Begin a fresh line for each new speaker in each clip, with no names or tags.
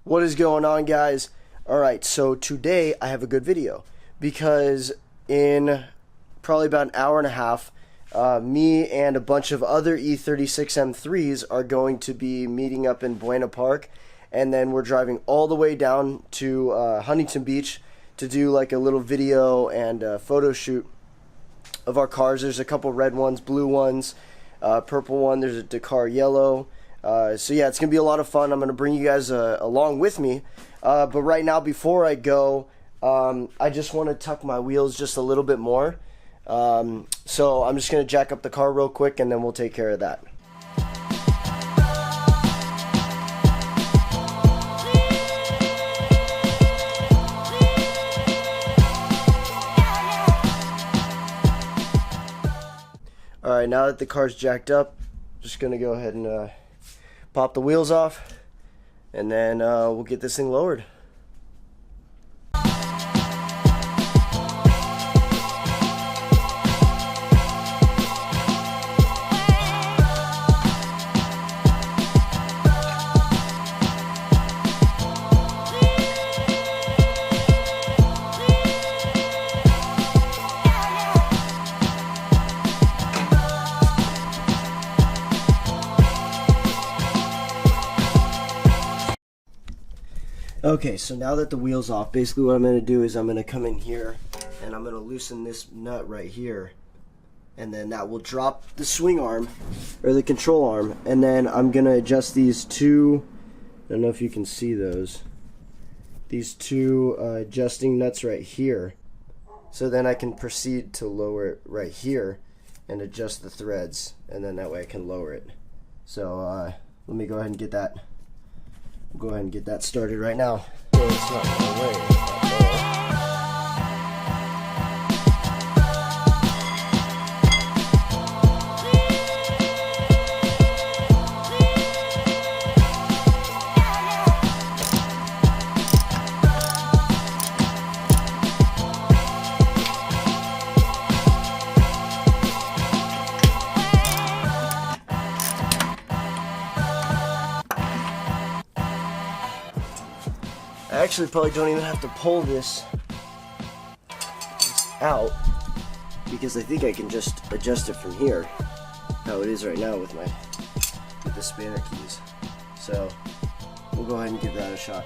What is going on, guys? Alright, so today I have a good video because in probably about an hour and a half, me and a bunch of other E36 M3s are going to be meeting up in Buena Park, and then we're driving all the way down to Huntington Beach to do like a little video and photo shoot of our cars. There's a couple red ones, blue ones, purple one, there's a Dakar yellow. So yeah, it's gonna be a lot of fun. I'm gonna bring you guys along with me, but right now, before I go, I just want to tuck my wheels just a little bit more, so I'm just gonna jack up the car real quick and then we'll take care of that. Alright, now that the car's jacked up, just gonna go ahead and pop the wheels off, and then we'll get this thing lowered. Okay, so now that the wheel's off, basically what I'm going to do is I'm going to come in here and I'm going to loosen this nut right here, and then that will drop the swing arm or the control arm, and then I'm going to adjust these two, I don't know if you can see these two adjusting nuts right here, so then I can proceed to lower it right here and adjust the threads, and then that way I can lower it. So let me go ahead and get that. We'll go ahead and get that started right now. So it's not in my way at all. I actually probably don't even have to pull this out, because I think I can just adjust it from here, how it is right now with the spanner keys. So we'll go ahead and give that a shot.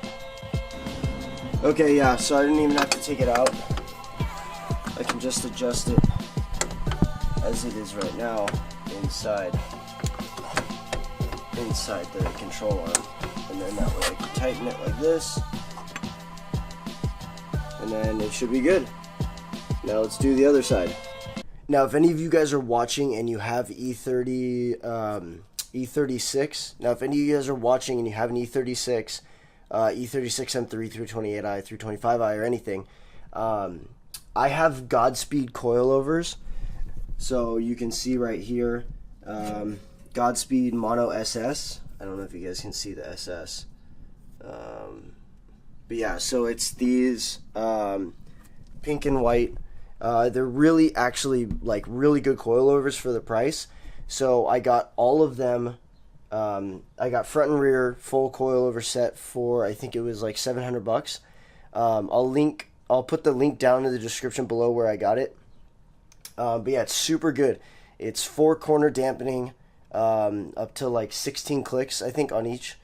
Okay, yeah, so I didn't even have to take it out. I can just adjust it as it is right now inside the control arm, and then that way I can tighten it like this, and then it should be good. Now let's do the other side. Now, if any of you guys are watching and you have E36, now if any of you guys are watching and you have an E36, E36 M3, 328i, 325i, or anything, I have Godspeed coilovers. So you can see right here, Godspeed Mono SS. I don't know if you guys can see the SS. But yeah, so it's these pink and white. They're really actually like really good coilovers for the price. So I got all of them. I got front and rear full coilover set for, I think it was like $700. I'll put the link down in the description below where I got it. But yeah, it's super good. It's 4 corner dampening, up to like 16 clicks I think on each.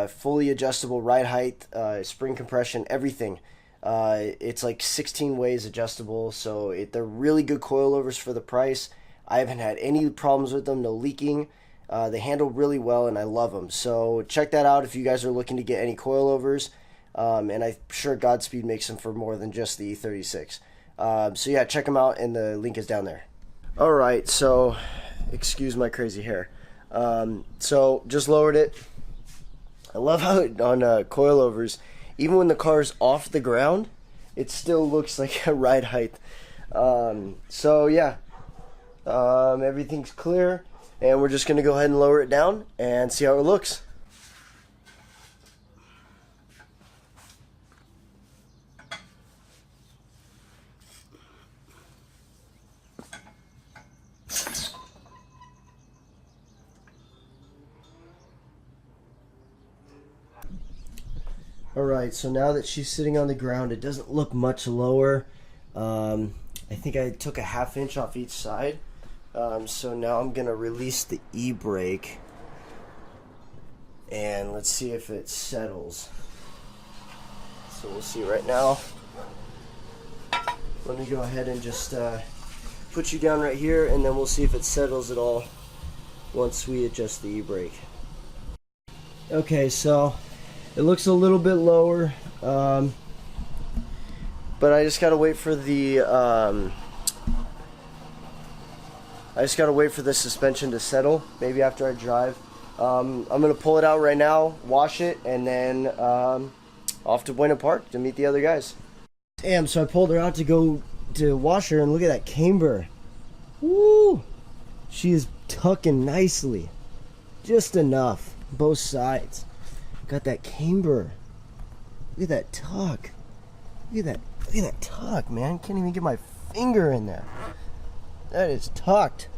Fully adjustable ride height, spring compression, everything. It's like 16 ways adjustable, so they're really good coilovers for the price. I haven't had any problems with them, no leaking. They handle really well, and I love them. So check that out if you guys are looking to get any coilovers. And I'm sure Godspeed makes them for more than just the E36. So yeah, check them out, and the link is down there. Alright, so excuse my crazy hair. So just lowered it. I love how on coilovers, even when the car's off the ground, it still looks like a ride height. So yeah, everything's clear, and we're just going to go ahead and lower it down and see how it looks. Alright, so now that she's sitting on the ground, it doesn't look much lower. I think I took a 1/2 inch off each side. So now I'm going to release the e-brake. And let's see if it settles. So we'll see right now. Let me go ahead and just put you down right here, and then we'll see if it settles at all once we adjust the e-brake. Okay, so it looks a little bit lower, but I just gotta wait for the suspension to settle. Maybe after I drive. I'm gonna pull it out right now, wash it, and then off to Buena Park to meet the other guys. Damn! So I pulled her out to go to wash her, and look at that camber. Woo! She is tucking nicely, just enough, both sides. Got that camber. Look at that tuck. Look at that tuck, man. Can't even get my finger in there. That is tucked.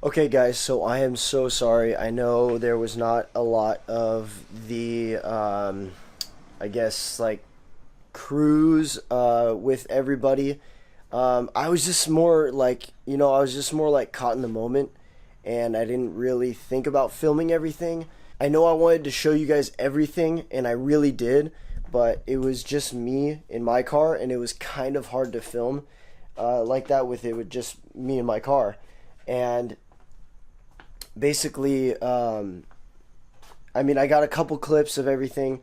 Okay guys, so I am so sorry. I know there was not a lot of the, I guess, like, cruise with everybody. I was just more like, caught in the moment, and I didn't really think about filming everything. I know I wanted to show you guys everything, and I really did, but it was just me in my car, and it was kind of hard to film like that with just me in my car. And basically, I mean, I got a couple clips of everything,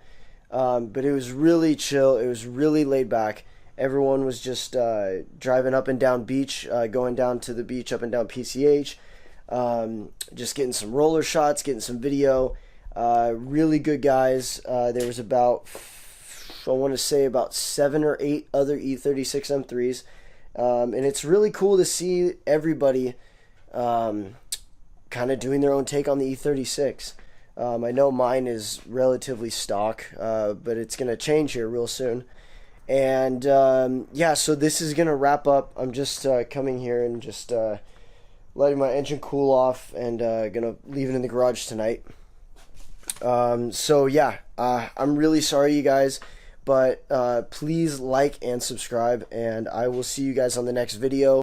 but it was really chill. It was really laid back. Everyone was just driving up and down beach, going down to the beach, up and down PCH, just getting some roller shots, getting some video. Really good guys. There was about, I want to say, about 7 or 8 other E36 M3s, and it's really cool to see everybody kind of doing their own take on the E36. I know mine is relatively stock, but it's going to change here real soon. And yeah, so this is going to wrap up. I'm just coming here and just letting my engine cool off, and going to leave it in the garage tonight. So yeah, I'm really sorry, you guys, but please like and subscribe, and I will see you guys on the next video.